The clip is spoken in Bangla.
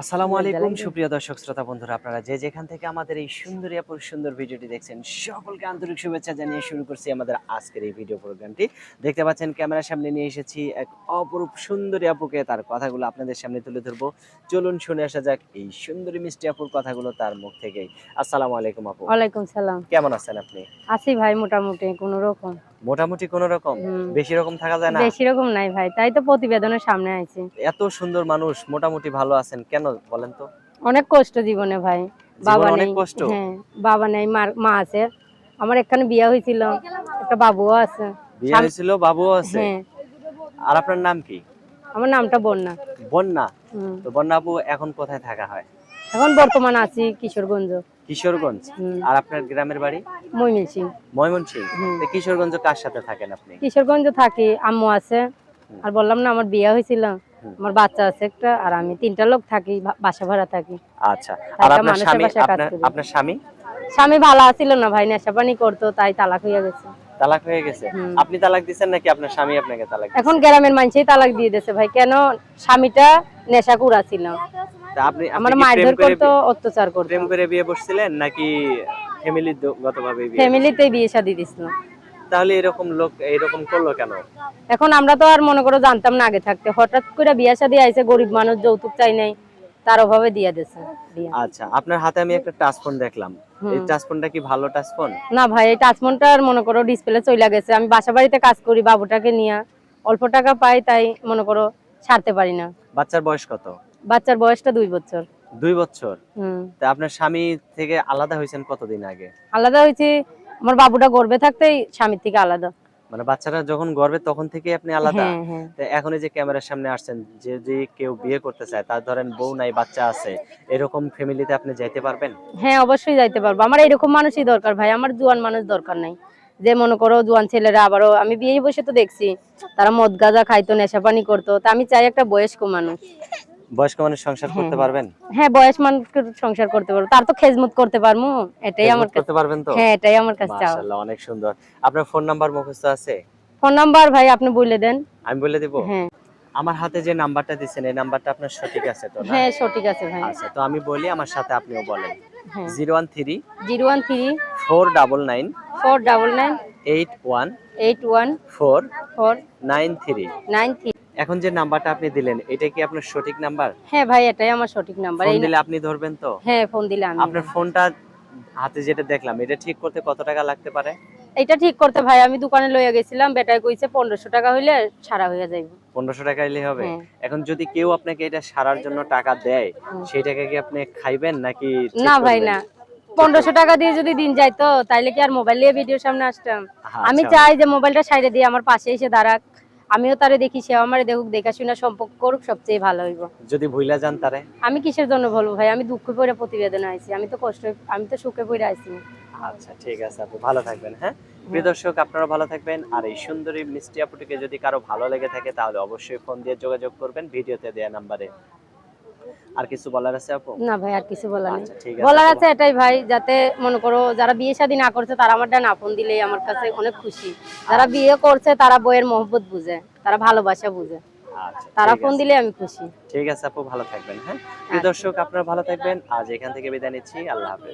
আসসালামু আলাইকুম সুপ্রিয় দর্শক শ্রোতা বন্ধুরা, আপনারা যে যেখান থেকে আমাদের এই সুন্দরী আপুর সুন্দর ভিডিওটি দেখছেন সকলকে আন্তরিক শুভেচ্ছা জানিয়ে শুরু করছি আমাদের আজকের এই ভিডিও প্রোগ্রামটি। দেখতে পাচ্ছেন ক্যামেরার সামনে নিয়ে এসেছি এক অপরূপ সুন্দরী আপুকে, তার কথাগুলো আপনাদের সামনে তুলে ধরবো। চলুন শুনে আসা যাক এই সুন্দরী মিষ্টি আপুর কথাগুলো তার মুখ থেকেই। আসসালামু আলাইকুম আপু। ওয়ালাইকুম সালাম। কেমন আছেন আপনি? আছি ভাই মোটামুটি কোনো রকম। মোটামুটি কোনো রকম? বেশি রকম থাকা যায় না? বেশি রকম নাই ভাই, তাই তো প্রতিবেদনের সামনে আইছি। এত সুন্দর মানুষ মোটামুটি ভালো আছেন কেন বলেন তো? অনেক কষ্ট জীবনে ভাই। বাবা জীবনে অনেক নেই। কষ্ট? হ্যাঁ, বাবা নেই, মা আছে। আমার এখানে বিয়ে হয়েছিল, একটা বাবুও আছে। বিয়ে হয়েছিল, বাবুও আছে? হ্যাঁ। আর আপনার নাম কি? আমার নামটা বন্যা। বন্যা? হুম। তো বন্যা আপু এখন কোথায় থাকা হয়? এখন বর্তমান আছি কিশোরগঞ্জ। কিশোরগঞ্জ? আর আপনার গ্রামের বাড়ি? ময়মনসিং। ময়মনসিংহ? তো কিশোরগঞ্জ কার সাথে থাকেন আপনি? কিশোরগঞ্জ থাকি, আম্মু আছে। আর বললাম না আমার বিয়ে হয়েছিল, আমার বাচ্চা আছে একটা, আর আমি 3টা লোক থাকি, বাসা ভাড়া থাকি। আচ্ছা। আর একটা আপনার মানুষের স্বামী, বাসায় কাজ করি। আপনার স্বামী? স্বামী ভালো আছিল না ভাই, নেশাপানি করতো, তাই তালাক হয়ে গেছে। তালাক হয়ে গেছে? আপনি তালাক দিছেন নাকি আপনার স্বামী আপনাকে তালাক দিছে? এখন গ্রামের মানুষই তালাক দিয়ে দিয়েছে ভাই। কেন? স্বামীটা নেশাখোর ছিল, তা আপনি আমার কি প্রেম মারধর করে করতো, অত্যাচার করতো। প্রেম করে বিয়ে বসছিলেন নাকি ফ্যামিলিগতভাবে বিয়ে? ফ্যামিলিতেই বিয়ে শাদী দিছিল। তাহলে এরকম লোক এরকম করলো কেন? এখন আমরা তো আর মনে করো জানতাম না আগে থাকতে, হঠাৎ করে বিয়ে শাদী আইছে, গরিব মানুষ, যৌতুক চাই নাই, তার অভাবে দিয়ে দিয়েছে বিয়ে। আচ্ছা, আপনার হাতে আমি একটা টাচ ফোন দেখলাম। এই টাচ ফোনটা কি ভালো টাচ ফোন? না ভাই, এই টাচফোনটার মনে করো ডিসপ্লে চলে গেছে। আমি বাসা বাড়িতে কাজ করি বাবুটাকে নিয়ে, অল্প টাকা পাই, তাই মনে করো ছাড়তে পারি না। বাচ্চার বয়স কত? বাচ্চার বয়সটা 2 বছর। 2 বছর? হুম। তা আপনার স্বামী থেকে আলাদা হয়েছেন কতদিন আগে? আলাদা হয়েছি, আমার বাবুটা গর্ভে থাকতেই স্বামীর থেকে আলাদা। মানে বাচ্চাটা যখন গর্ভে তখন থেকেই আপনি আলাদা? হ্যাঁ, হ্যাঁ। তো এখন এই যে ক্যামেরার সামনে আসছেন, যে কেউ বিয়ে করতে চায়, তার ধরেন বউ নাই, বাচ্চা আছে, এরকম ফ্যামিলিতে আপনি যাইতে পারবেন? হ্যাঁ, অবশ্যই যাইতে পারবো। আমার এরকম মানুষই দরকার ভাই, আমার জোয়ান মানুষ দরকার নাই। যে মনে করো জোয়ান ছেলেরা, আবারও আমি বিয়ে বসে তো দেখছি তারা মদ গাঁজা খাইতো, নেশাপানি করতো। তা আমি চাই একটা বয়স্ক মানুষ। বয়স্ক মানুষ সংসার করতে পারবেন? হ্যাঁ, বয়স মানুষ সংসার করতে পারবো, তার তো খেজমত করতে পারবো, এটাই আমার খেজমত কাছে। করতে পারবেন তো? হ্যাঁ, এটাই আমার কাছে চাওয়া। মাশাআল্লাহ, অনেক সুন্দর। আপনার ফোন নাম্বার মুখস্থ আছে? ফোন নাম্বার ভাই আপনি বলে দেন। আমি বলে দিব? হ্যাঁ। আমার হাতে যে নাম্বারটা দিচ্ছেন এই নাম্বারটা আপনার সঠিক আছে তো না? হ্যাঁ, সঠিক আছে ভাই। আচ্ছা, তো আমি বলি, আমার সাথে আপনিও বলেন। হ্যাঁ। 013 013 499 499 81 81 493। 493। এখন যে নাম্বারটা আপনি দিলেন এটা কি আপনার সঠিক নাম্বার? হ্যাঁ ভাই, এটাই আমার সঠিক নাম্বার। ফোন দিলে আপনি ধরবেন তো? হ্যাঁ, ফোন দিলে আমি। আপনার ফোনটা হাতে যেটা দেখলাম এটা ঠিক করতে কত টাকা লাগতে পারে? এটা ঠিক করতে ভাই আমি দোকানে লইয়া গেছিলাম, বেটায় কইছে 1500 টাকা হইলে সারা হইয়া যাইব। 1500 টাকা হইলেই হবে? হ্যাঁ। এখন যদি কেউ আপনাকে এটা সারার জন্য টাকা দেয়, সেই টাকা কি আপনি খাইবেন নাকি ঠিক না ভাই করবেন? না, 1500 টাকা দিয়ে যদি দিন যাইতো তাইলে কি আর মোবাইল নিয়ে ভিডিওর সামনে আসতাম? আমি আচ্ছা। চাই যে মোবাইলটা সাইডে দিয়ে আমার পাশে এসে দাঁড়াক, আমিও তারে দেখি, সেও আমারে দেখুক, দেখাশোনা সম্পর্ক করুক, সবচেয়ে ভালো হইব। যদি ভুইলা যান তারে? আমি কিসের জন্য বলবো ভাই, আমি দুঃখে পড়ে প্রতিবেদনে আইছি, আমি তো কষ্ট, আমি তো সুখে পড়ে আইছি। আচ্ছা, ঠিক আছে আপু, ভালো থাকবেন। হ্যাঁ, প্রিয় দর্শক, আপনারা ভালো থাকবেন। আর এই সুন্দরী মিষ্টি আপুটিকে যদি কারো ভালো লেগে থাকে তাহলে অবশ্যই ফোন দিয়ে যোগাযোগ করবেন ভিডিওতে দেয়া নাম্বারে। আর কিছু বলার আছে আপু? না ভাই, আর কিছু বলার নেই। আচ্ছা, ঠিক আছে বলার আপু। আছে এটাই ভাই, যাতে মনে করো যারা বিয়ে শাদী না করছে তারা আমার ডান আপন দিলেই আমার কাছে অনেক খুশি। যারা বিয়ে করছে তারা বইয়ের মহব্বত বুঝে, তারা ভালোবাসা বুঝে, আচ্ছা, তারা ঠিক ফোন আছে। দিলে আমি খুশি। ঠিক আছে আপু, ভালো থাকবেন। হ্যাঁ, প্রিয় দর্শক, আপনারা ভালো থাকবেন। আজ এখান থেকে বিদায় নিচ্ছি। আল্লাহ হাফেজ।